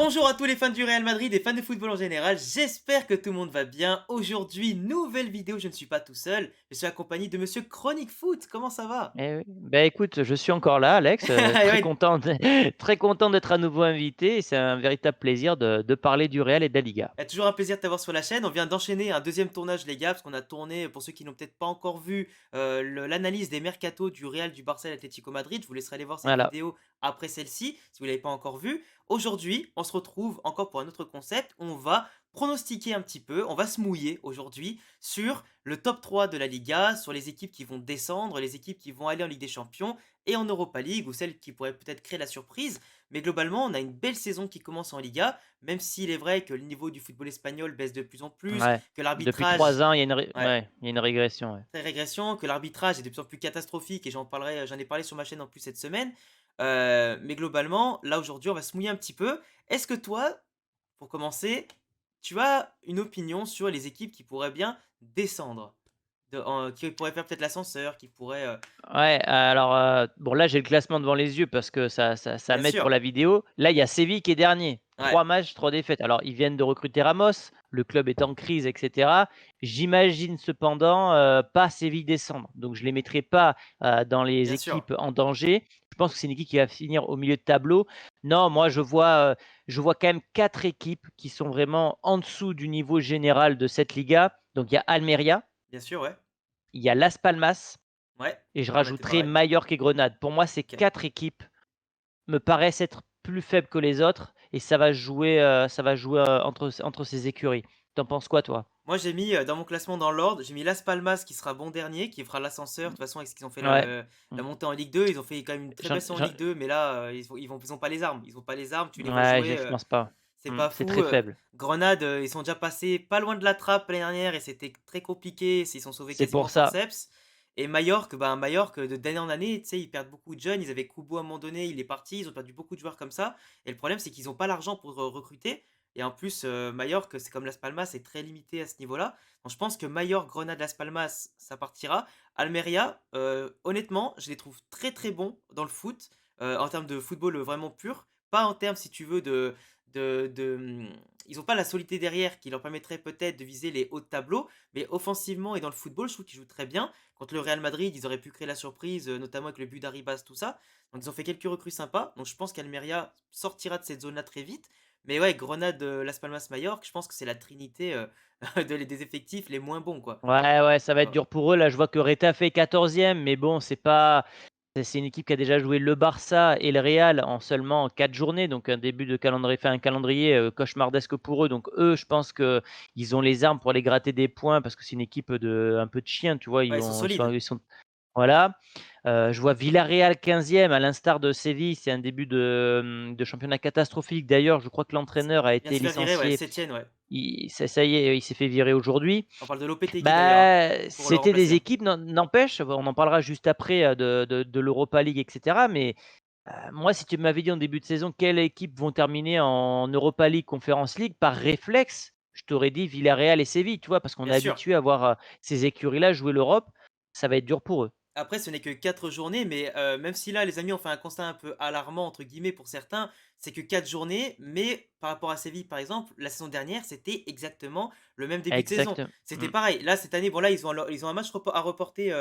Bonjour à tous les fans du Real Madrid et fans de football en général, j'espère que tout le monde va bien. Aujourd'hui, nouvelle vidéo, je ne suis pas tout seul, je suis accompagné de monsieur Chronique Foot, comment ça va? Eh oui. Bah, écoute, je suis encore là, Alex, Et très ouais, content de très content d'être à nouveau invité et c'est un véritable plaisir de parler du Real et de la Liga. toujours un plaisir de t'avoir sur la chaîne. On vient d'enchaîner un deuxième tournage les gars, parce qu'on a tourné, pour ceux qui n'ont peut-être pas encore vu, l'analyse des mercatos du Real, du Barça et de l'Atlético Madrid. Je vous laisserai aller voir cette Voilà. vidéo après celle-ci, si vous ne l'avez pas encore vue. Aujourd'hui, on se retrouve encore pour un autre concept. On va pronostiquer un petit peu, on va se mouiller aujourd'hui sur le top 3 de la Liga, sur les équipes qui vont descendre, les équipes qui vont aller en Ligue des Champions et en Europa League, ou celles qui pourraient peut-être créer la surprise. Mais globalement, on a une belle saison qui commence en Liga, même s'il est vrai que le niveau du football espagnol baisse de plus en plus, Ouais. que Depuis 3 l'arbitrage, ans, il y a une ré ouais, ouais, il y a une régression, ouais. très régression, que l'arbitrage est de plus en plus catastrophique et j'en ai parlé sur ma chaîne en plus cette semaine. Mais globalement, là aujourd'hui, on va se mouiller un petit peu. Est-ce que toi, pour commencer, tu as une opinion sur les équipes qui pourraient bien descendre, qui pourraient faire peut-être l'ascenseur, qui pourraient, Ouais, alors, bon là, j'ai le classement devant les yeux parce que ça bien m'aide pour sûr, la vidéo. Là, il y a Séville qui est dernier, ouais, 3 matchs, 3 défaites. Alors ils viennent de recruter Ramos, le club est en crise et cetera. J'imagine cependant, pas Séville descendre, donc je les mettrai pas, dans les bien sûr. équipes en danger. Je pense que c'est une équipe qui va finir au milieu de tableau. Non, moi je vois quand même 4 équipes qui sont vraiment en dessous du niveau général de cette Liga. Donc il y a Almeria, Bien sûr, ouais. il y a Las Palmas Ouais, et je on était rajouterai pareil. Majorque et Grenade. Pour moi, ces OK. 4 équipes me paraissent être plus faibles que les autres et ça va jouer, entre ces écuries. Tu en penses quoi toi? Moi, j'ai mis, dans mon classement dans l'ordre, j'ai mis Las Palmas qui sera bon dernier, qui fera l'ascenseur. De Mmh, toute façon, avec ce qu'ils ont fait ouais. la Mmh. montée en Ligue 2, ils ont fait quand même une très J'en belle saison en j'en Ligue 2, mais là, ils ont pas les armes. Ils ont pas les armes, tu les vois ouais, jouer, je pense pas. c'est pas C'est fou, très faible. Grenade, ils sont déjà passés pas loin de la trappe l'année dernière et c'était très compliqué, ils sont sauvés C'est quasiment pour au ça. forceps. Et Majorque, ben, Majorque, de d'année en année, tu sais, ils perdent beaucoup de jeunes. Ils avaient Kubo à un moment donné, il est parti, ils ont perdu beaucoup de joueurs comme ça. Et le problème, c'est qu'ils ont pas l'argent pour, recruter. Et en plus, Majorque, c'est comme Las Palmas, c'est très limité à ce niveau-là. Donc je pense que Majorque, Grenade, Las Palmas, ça partira. Almeria, honnêtement, je les trouve très, très bons dans le foot, en termes de football, vraiment pur. Pas en termes, si tu veux, ils ont pas la solidité derrière qui leur permettrait peut-être de viser les hauts de tableau, mais offensivement et dans le football, je trouve qu'ils jouent très bien. Contre le Real Madrid, ils auraient pu créer la surprise, notamment avec le but d'Arribas, tout ça. Donc ils ont fait quelques recrues sympas. Donc je pense qu'Almeria sortira de cette zone-là très vite. Mais ouais, Grenade, Las Palmas, Majorque, je pense que c'est la trinité, des effectifs les moins bons, quoi. Ouais, ouais, ça va Tu être vois? dur pour eux. Là, je vois que Retafe est 14e, mais bon, c'est une équipe qui a déjà joué le Barça et le Real en seulement 4 journées, donc un début de calendrier, enfin un calendrier, cauchemardesque pour eux. Donc eux, je pense qu'ils ont les armes pour aller gratter des points parce que c'est une équipe un peu de chiens, tu vois? Ouais, ils sont solides. Ils sont voilà. Je vois Villarreal 15e à l'instar de Séville, c'est un début de championnat catastrophique. D'ailleurs, je crois que l'entraîneur a Il vient de été se faire virer, ouais, licencié. 7e, ouais. Ça y est, il s'est fait virer aujourd'hui. On parle de Lopetegui d'ailleurs, hein, Bah, pour le c'était remplacer, des hein. équipes n'empêche, on en parlera juste après, de l'Europa League et cetera, mais moi, si tu m'avais dit en début de saison quelles équipes vont terminer en Europa League, Conference League, par réflexe, je t'aurais dit Villarreal et Séville, tu vois? Parce qu'on Bien est sûr. habitué à voir, ces écuries-là jouer l'Europe, ça va être dur pour eux. Après, ce n'est que 4 journées, mais même si là, les amis, ont fait un constat un peu «alarmant» entre guillemets pour certains, c'est que 4 journées, mais par rapport à Séville, par exemple, la saison dernière, c'était exactement le même début de saison. Exact, C'était mmh. pareil. Là, cette année, bon là, ils ont un match à reporter,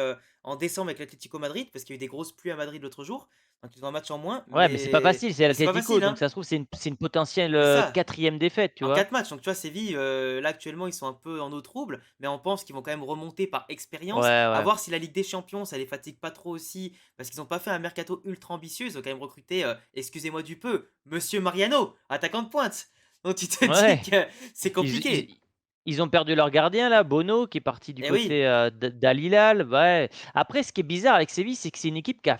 en décembre avec l'Atlético Madrid, parce qu'il y a eu des grosses pluies à Madrid l'autre jour, donc ils ont un match en moins, Ouais, mais c'est pas facile, c'est mais c'est pas l'Atlético, facile, donc hein. ça se trouve, c'est une potentielle, C'est ça. 4e défaite, tu En vois? 4 matchs, donc tu vois Séville, là actuellement ils sont un peu en eau trouble, mais on pense qu'ils vont quand même remonter par expérience. Ouais, À ouais. voir si la Ligue des Champions, ça les fatigue pas trop aussi, parce qu'ils ont pas fait un mercato ultra ambitieux. Ils ont quand même recruté, excusez-moi du peu, Monsieur Mariano, attaquant de pointe. Donc tu te dis Ouais. que c'est Ils compliqué. ils ils ont perdu leur gardien là, Bono, qui est parti du Eh oui, côté, d'Al Hilal, ouais. Après, ce qui est bizarre avec Séville, c'est que c'est une équipe qui a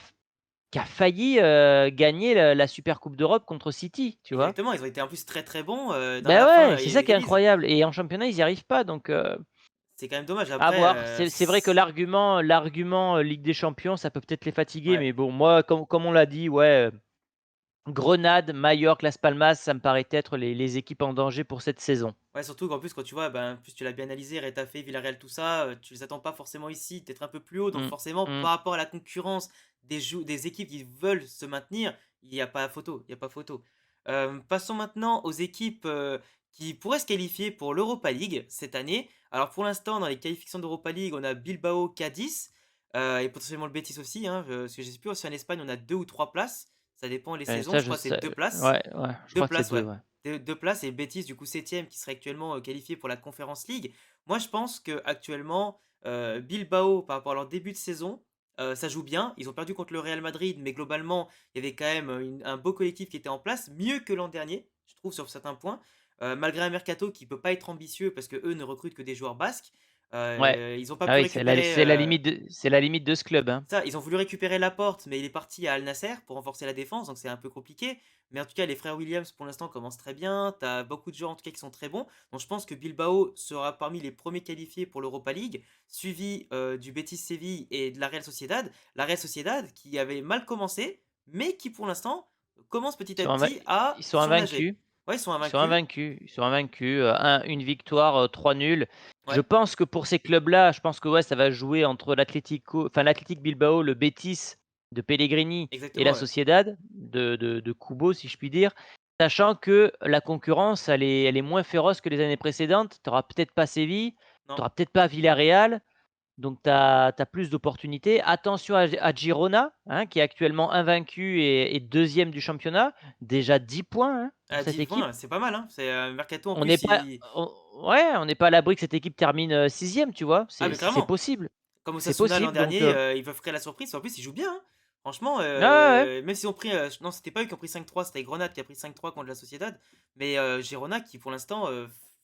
failli, gagner la Super Coupe d'Europe contre City, tu vois? exactement, ils ont été en plus très, très bons, dans Ben la fin, ouais, ils c'est ça qui est égalisent. incroyable et en championnat, ils y arrivent pas donc C'est quand même dommage. à Après, voir. C'est vrai que l'argument, Ligue des Champions, ça peut peut-être les fatiguer, ouais. mais bon, moi, comme on l'a dit, ouais, Grenade, Majorque, Las Palmas, ça me paraît être les équipes en danger pour cette saison. Ouais, surtout qu'en plus, quand tu vois, ben, en plus tu l'as bien analysé, Retafe, Villarreal, tout ça, tu les attends pas forcément ici, peut-être un peu plus haut. Donc Mmh, forcément, mmh. par rapport à la concurrence des équipes qui veulent se maintenir, il y a pas photo, il y a pas photo. Passons maintenant aux équipes, qui pourraient se qualifier pour l'Europa League cette année. Alors pour l'instant, dans les qualifications d'Europa League, on a Bilbao, Cadiz, et potentiellement le Betis aussi, hein, parce que je sais plus si en Espagne on a 2 ou 3 places, ça dépend les saisons, Ça je je crois que c'est sais 2 places. ouais, ouais, je 2 crois que c'est places, 2, ouais. ouais. 2 places et le Betis du coup 7e qui serait actuellement, qualifié pour la Conference League. Moi je pense qu'actuellement, Bilbao par rapport à leur début de saison, ça joue bien. Ils ont perdu contre le Real Madrid, mais globalement, il y avait quand même, un beau collectif qui était en place, mieux que l'an dernier, je trouve sur certains points. Malgré un mercato qui peut pas être ambitieux parce qu'eux ne recrutent que des joueurs basques, Ouais. ils ont pas Ah pu oui, récupérer, c'est la limite de ce club, hein. ça, ils ont voulu récupérer Laporte, mais il est parti à Al Nasser pour renforcer la défense, donc c'est un peu compliqué. Mais en tout cas, les frères Williams, pour l'instant, commencent très bien. Tu as beaucoup de joueurs, en tout cas, qui sont très bons. Donc je pense que Bilbao sera parmi les premiers qualifiés pour l'Europa League, suivi du Betis Séville et de la Real Sociedad. La Real Sociedad, qui avait mal commencé, mais qui, pour l'instant, commence petit Ils à sont inva petit à ils sont surnager. invaincus. Ouais, ils sont Ils sont invaincus. invaincus, ils sont invaincus, une victoire, 3 nuls. Je Ouais, pense que pour ces clubs-là, je pense que ouais, ça va jouer entre l'Athletic Bilbao, le Betis de Pellegrini et exactement, la ouais. Sociedad de Kubo, si je puis dire. Sachant que la concurrence, elle est moins féroce que les années précédentes. Tu auras peut-être pas Séville, tu Non. auras peut-être pas Villarreal, donc tu as plus d'opportunités. Attention à Girona, hein, qui est actuellement invaincu et 2e du championnat. Déjà 10 points, hein, pour À cette 10 points, équipe. c'est pas mal, hein. C'est Mercato, en On n'est plus, pas il. on Ouais, on n'est pas à l'abri que cette équipe termine, 6e, tu vois? Ah, C'est mais c'est clairement. possible. Comme C'est Osasuna l'an possible donc dernier, ils peuvent créer la surprise. En plus, ils jouent bien, hein. Franchement, ouais, ouais, ouais. même s'ils ont pris, non, c'était pas eux qui ont pris 5-3, c'était Grenade qui a pris 5-3 contre la Sociedad. Mais Girona qui, pour l'instant,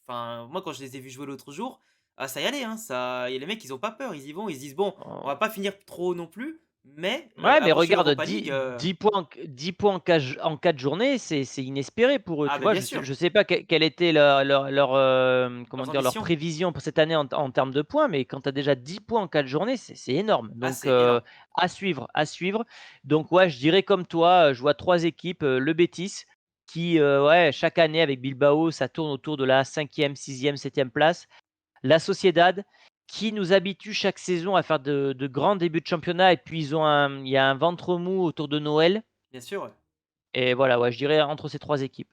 enfin, moi, quand je les ai vus jouer l'autre jour, ah, ça y allait, hein. Ça, et les mecs, ils ont pas peur. Ils y vont. Ils se disent, bon, on va On pas finir trop haut non plus, mais Ouais, mais approcher regarde l'Europa League. 10 points en 10 points en 4 journées, c'est inespéré pour eux, Ah, tu mais vois? bien Je sais sûr, je sais pas quelle était comment leurs dire? Leur ambitions. prévision pour cette année en termes de points, mais quand tu as déjà 10 points en 4 journées, c'est énorme. Ah, Donc c'est énorme. à suivre, à suivre. Donc ouais, je dirais comme toi, je vois 3 équipes, le Betis qui, ouais, chaque année avec Bilbao, ça tourne autour de la 5e, 6e, 7e place. La Sociedad, qui nous habitue chaque saison à faire de grands débuts de championnat et puis il y a un ventre mou autour de Noël Bien sûr, ouais. et voilà, ouais, je dirais entre ces 3 équipes.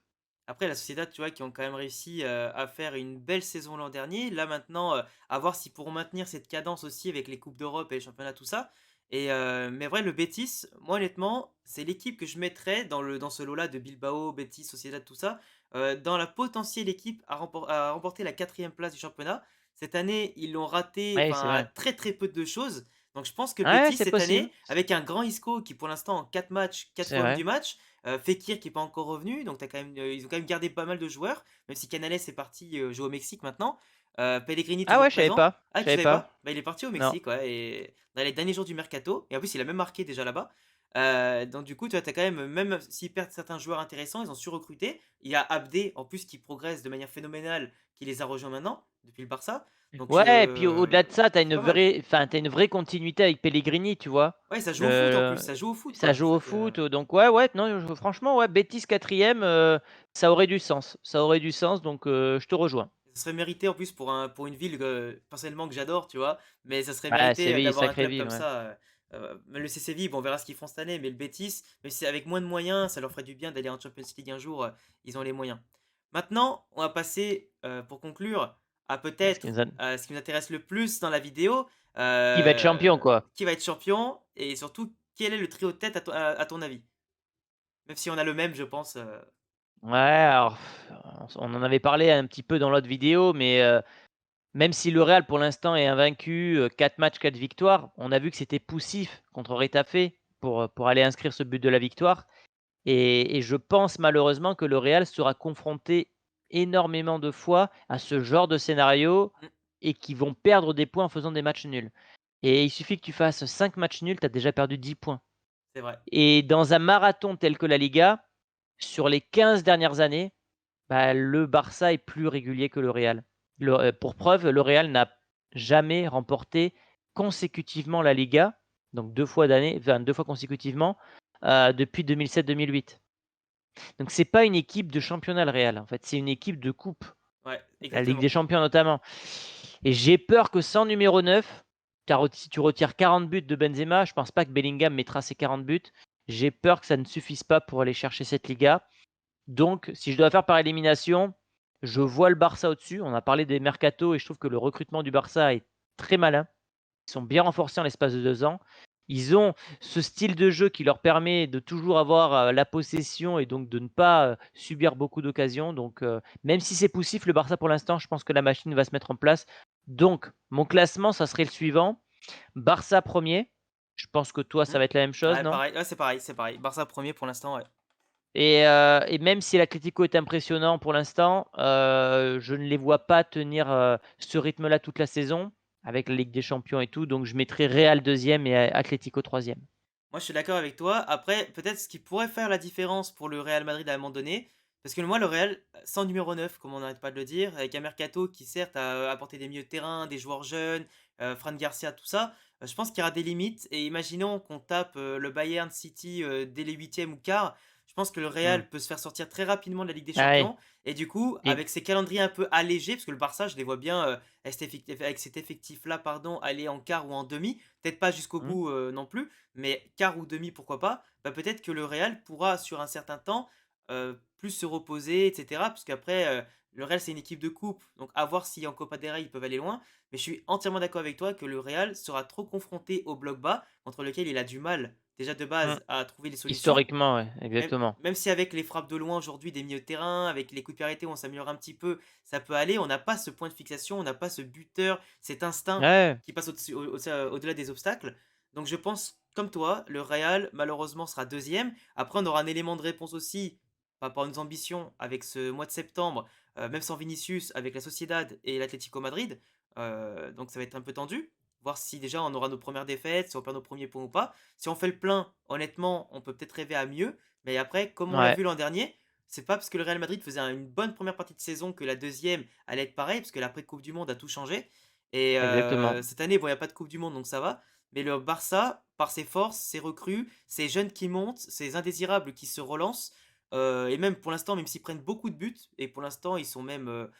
Après, la Sociedad, tu vois, qui ont quand même réussi à faire une belle saison l'an dernier. Là, maintenant, à voir s'ils pourront maintenir cette cadence aussi avec les Coupes d'Europe et les championnats, tout ça. Et, mais vrai, le Betis, moi, honnêtement, c'est l'équipe que je mettrais dans ce lot-là de Bilbao, Betis, Sociedad, tout ça, dans la potentielle équipe à remporter la 4e place du championnat. Cette année, ils l'ont raté, Oui, c'est enfin, à vrai. très très peu de choses. Donc, je pense que le Ouais, Betis, c'est cette possible. année, avec un grand Isco qui, pour l'instant, en 4 matchs, 4 C'est fois homme vrai. du match, Fekir qui est pas encore revenu, donc t'as quand même, ils ont quand même gardé pas mal de joueurs, même si Canales est parti jouer au Mexique maintenant. Pellegrini Ah toujours ouais, je savais présent. pas, Ah, je tu savais savais pas. pas? Bah, il est parti au Non. Mexique, ouais, et dans les derniers jours du mercato. Et en plus, il a même marqué déjà là-bas. Donc du coup, tu vois, t'as quand même, même s'ils perdent certains joueurs intéressants, ils ont su recruter. Il y a Abdé, en plus, qui progresse de manière phénoménale, qui les a rejoints maintenant, depuis le Barça. Donc Ouais et puis au-delà de ça, c'est pas mal. tu une vraie continuité avec Pellegrini, tu vois? Ouais, ça joue au foot en plus, Le ça joue au foot, Ça quoi. C'est joue ça au que. foot, donc ouais, ouais, non, franchement, ouais, Betis 4e, ça aurait du sens. Ça aurait du sens donc je te rejoins. Ça serait mérité en plus pour une ville, personnellement que j'adore, tu vois? Mais ça serait Ouais, mérité, Séville, d'avoir un sacrée club ville, comme ouais. ça, même le CC Vive, on verra ce qu'ils font cette année, mais le Betis, même si c'est avec moins de moyens, ça leur ferait du bien d'aller en Champions League un jour, ils ont les moyens. Maintenant, on va passer, pour conclure, à Ce qui peut-être, nous a ce qui nous intéresse le plus dans la vidéo, Qui va être champion, quoi. qui va être champion et surtout quel est le trio de tête à ton avis? Même si on a le même, je pense, Ouais, alors on en avait parlé un petit peu dans l'autre vidéo, mais même si le Real pour l'instant est invaincu, 4 matchs, 4 victoires, on a vu que c'était poussif contre Retafe pour aller inscrire ce but de la victoire et je pense malheureusement que le Real sera confronté énormément de fois à ce genre de scénario mmh, et qu'ils vont perdre des points en faisant des matchs nuls et il suffit que tu fasses 5 matchs nuls, tu as déjà perdu 10 points c'est vrai. et dans un marathon tel que la Liga, sur les 15 dernières années, bah, le Barça est plus régulier que le Real. Pour preuve, le Real n'a jamais remporté consécutivement la Liga, donc 2 fois consécutivement, depuis 2007-2008. Donc c'est pas une équipe de championnat le Real, en fait, c'est une équipe de coupe, Ouais, la Ligue des exactement. champions notamment et j'ai peur que sans numéro 9, si tu retires 40 buts de Benzema, je pense pas que Bellingham mettra ses 40 buts. J'ai peur que ça ne suffise pas pour aller chercher cette Liga Donc si je dois faire par élimination, je vois le Barça au-dessus. On a parlé des mercatos et je trouve que le recrutement du Barça est très malin. Ils sont bien renforcés en l'espace de 2 ans. Ils ont ce style de jeu qui leur permet de toujours avoir, la possession et donc de ne pas, subir beaucoup d'occasions. Donc, même si c'est poussif le Barça pour l'instant, je pense que la machine va se mettre en place. Donc mon classement, ça serait le suivant: Barça premier. Je pense que toi, Mmh. ça va être la même chose, Ouais, non? pareil, ouais, c'est pareil, c'est pareil. Barça premier pour l'instant, ouais. Et même si l'Atlético est impressionnant pour l'instant, je ne les vois pas tenir, ce rythme-là toute la saison, avec la Ligue des champions et tout, donc je mettrais Real deuxième et Atlético troisième. Moi, je suis d'accord avec toi. Après, peut-être ce qui pourrait faire la différence pour le Real Madrid à un moment donné, parce que moi, le Real, sans numéro 9, comme on n'arrête pas de le dire, avec un mercato qui certes a apporté des milieux de terrain, des joueurs jeunes, Fran Garcia, tout ça, je pense qu'il y aura des limites. Et imaginons qu'on tape le Bayern City dès les huitièmes ou quarts. Je pense que le Mmh. Real peut se faire sortir très rapidement de la Ligue des Ah oui Champions. Et du coup, et avec ses calendriers un peu allégés, parce que le Barça, je les vois bien avec cet effectif-là, pardon, aller en quart ou en demi. Peut-être pas jusqu'au mmh, bout non plus, mais quart ou demi, pourquoi pas, bah, peut-être que le Real pourra, sur un certain temps, plus se reposer, et cetera. Parce qu'après, le Real, c'est une équipe de coupe, donc à voir si en Copa del Rey, ils peuvent aller loin. Mais je suis entièrement d'accord avec toi que le Real sera trop confronté au bloc bas, contre lequel il a du mal, déjà de mmh. base, à trouver les solutions. Historiquement, ouais, Même, exactement. même si avec les frappes de loin aujourd'hui des milieux de terrain, avec les coups de pied arrêtés, on s'améliore un petit peu, ça peut aller. On n'a pas ce point de fixation, on n'a pas ce buteur, cet instinct Ouais, qui passe au-delà des obstacles. Donc je pense, comme toi, le Real, malheureusement, sera deuxième. Après, on aura un élément de réponse aussi par rapport à nos ambitions avec ce mois de septembre, même sans Vinicius, avec la Sociedad et l'Atlético Madrid. Donc ça va être un peu tendu. Voir si déjà on aura nos premières défaites, si on perd nos premiers points ou pas. Si on fait le plein, honnêtement, on peut peut-être rêver à mieux. Mais après, comme on l'a ouais, vu l'an dernier, c'est pas parce que le Real Madrid faisait une bonne première partie de saison que la deuxième allait être pareille, parce que l'après-Coupe du Monde a tout changé. Et exactement. cette année, bon, il n'y a pas de Coupe du Monde, donc ça va. Mais le Barça, par ses forces, ses recrues, ses jeunes qui montent, ses indésirables qui se relancent, et même pour l'instant, même s'ils prennent beaucoup de buts, et pour l'instant, ils sont même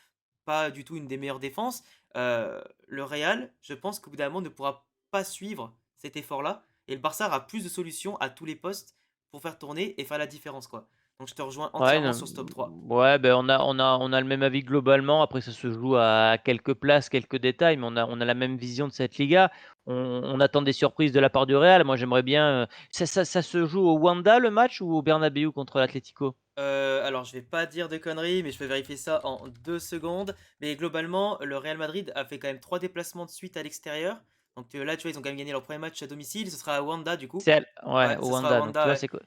pas du tout une des meilleures défenses, le Real, je pense qu'au bout d'un moment, ne pourra pas suivre cet effort-là. Et le Barça aura plus de solutions à tous les postes pour faire tourner et faire la différence, quoi. Donc je te rejoins Ouais, entièrement non, sur ce top 3. ouais, ben on a le même avis globalement. Après, ça se joue à quelques places, quelques détails, mais on a la même vision de cette Liga. On attend des surprises de la part du Real. Moi, j'aimerais bien, ça se joue au Wanda, le match, ou au Bernabéu contre l'Atlético? Alors je vais pas dire de conneries, mais je peux vérifier ça en 2 secondes. Mais globalement, le Real Madrid a fait quand même 3 déplacements de suite à l'extérieur. Donc là, tu vois, ils ont quand même gagné leur premier match à domicile. Ce sera à Wanda, du coup. Ouais, Ouais, au ce sera à Wanda, donc tu Wanda, vois, ouais. c'est quoi?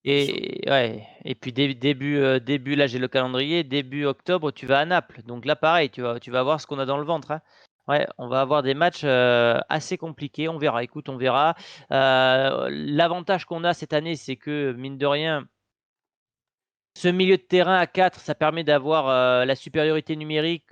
C'est chaud. Et ouais, et puis début là, j'ai le calendrier, début octobre, tu vas à Naples. Donc là, pareil, tu vas voir ce qu'on a dans le ventre, hein. Ouais, on va avoir des matchs, assez compliqués. On verra, écoute, on verra. L'avantage qu'on a cette année, c'est que, mine de rien, ce milieu de terrain à 4, ça permet d'avoir, la supériorité numérique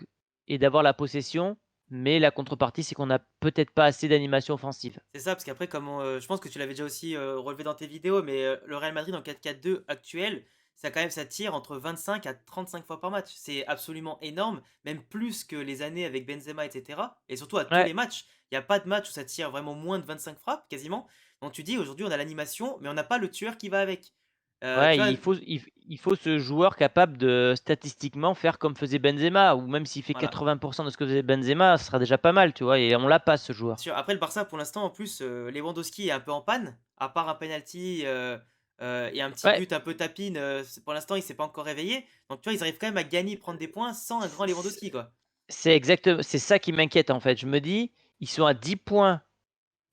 et d'avoir la possession. Mais la contrepartie, c'est qu'on a peut-être pas assez d'animation offensive. C'est ça, parce qu'après, comme je pense que tu l'avais déjà aussi relevé dans tes vidéos, mais le Real Madrid en 4-4-2 actuel, ça quand même ça tire entre 25 à 35 fois par match. C'est absolument énorme, même plus que les années avec Benzema, etc. Et surtout à tous Ouais. les matchs. Il n'y a pas de match où ça tire vraiment moins de 25 frappes, quasiment. Donc tu dis, aujourd'hui, on a l'animation, mais on n'a pas le tueur qui va avec. Ouais, Tu vois, il faut ce joueur capable de statistiquement faire comme faisait Benzema, ou même s'il fait voilà. 80 de ce que faisait Benzema, ce sera déjà pas mal, tu vois? Et on l'a pas ce Bien joueur. sûr. Après, le Barça, pour l'instant, en plus, Lewandowski est un peu en panne, à part un penalty et un petit Ouais, but un peu tapine. Pour l'instant, il s'est pas encore réveillé. Donc, tu vois, ils arrivent quand même à gagner, prendre des points sans un grand c Lewandowski, quoi. c'est ça qui m'inquiète, en fait. Je me dis: «Ils sont à 10 points,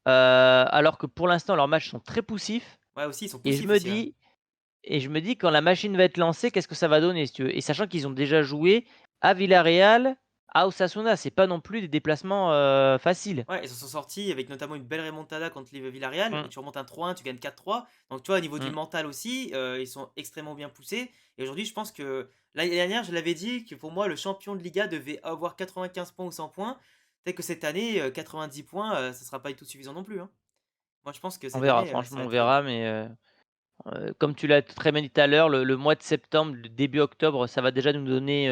alors que pour l'instant leurs matchs sont très poussifs», Ouais, aussi, ils sont et je poussifs me aussi, ouais. dis et je me dis quand la machine va être lancée, qu'est-ce que ça va donner, si tu veux? Et sachant qu'ils ont déjà joué à Villarreal, à Osasuna, c'est pas non plus des déplacements, faciles. Ouais, ils s'en sont sortis avec notamment une belle remontada contre le Villarreal, où Mmh, tu remontes un 3-1, tu gagnes 4-3. Donc, tu vois, au niveau du mmh. mental aussi, ils sont extrêmement bien poussés. Et aujourd'hui, je pense que l'année dernière, je l'avais dit que pour moi, le champion de Liga devait avoir 95 points ou 100 points. Peut-être que cette année, 90 points, ça sera pas du tout suffisant non plus, hein. Moi, je pense que On cette verra, année, ça franchement, va on être rude. verra, mais comme tu l'as très bien dit tout à l'heure, le mois de septembre, le début octobre, ça va déjà nous donner,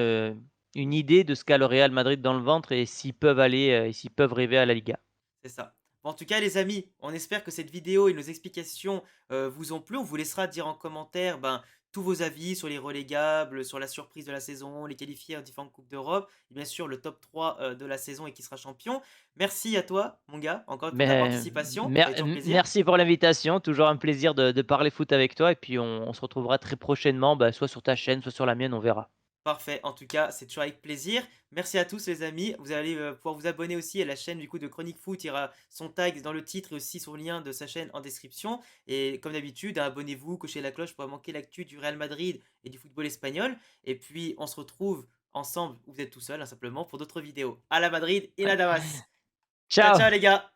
une idée de ce qu'a le Real Madrid dans le ventre et s'ils peuvent aller, et s'ils peuvent rêver à la Liga. C'est ça. Bon, en tout cas, les amis, on espère que cette vidéo et nos explications vous ont plu. On vous laissera dire en commentaire ben, tous vos avis sur les relégables, sur la surprise de la saison, les qualifiés en différentes coupes d'Europe et bien sûr le top 3 de la saison et qui sera champion. Merci à toi, mon gars, encore pour ta Mais participation. Ça fait toujours plaisir. merci pour l'invitation, toujours un plaisir de parler foot avec toi et puis on se retrouvera très prochainement, bah, soit sur ta chaîne, soit sur la mienne, on verra. Parfait, en tout cas, c'est toujours avec plaisir. Merci à tous les amis. Vous allez pouvoir vous abonner aussi à la chaîne du coup de Chronique Foot. Il y aura son tag dans le titre et aussi son lien de sa chaîne en description. Et comme d'habitude, hein, abonnez-vous, cochez la cloche pour pas manquer l'actu du Real Madrid et du football espagnol. Et puis, on se retrouve ensemble, ou vous êtes tout seul, hein, simplement, pour d'autres vidéos. À la Madrid et la Damas. Ciao, ciao Ciao! les gars!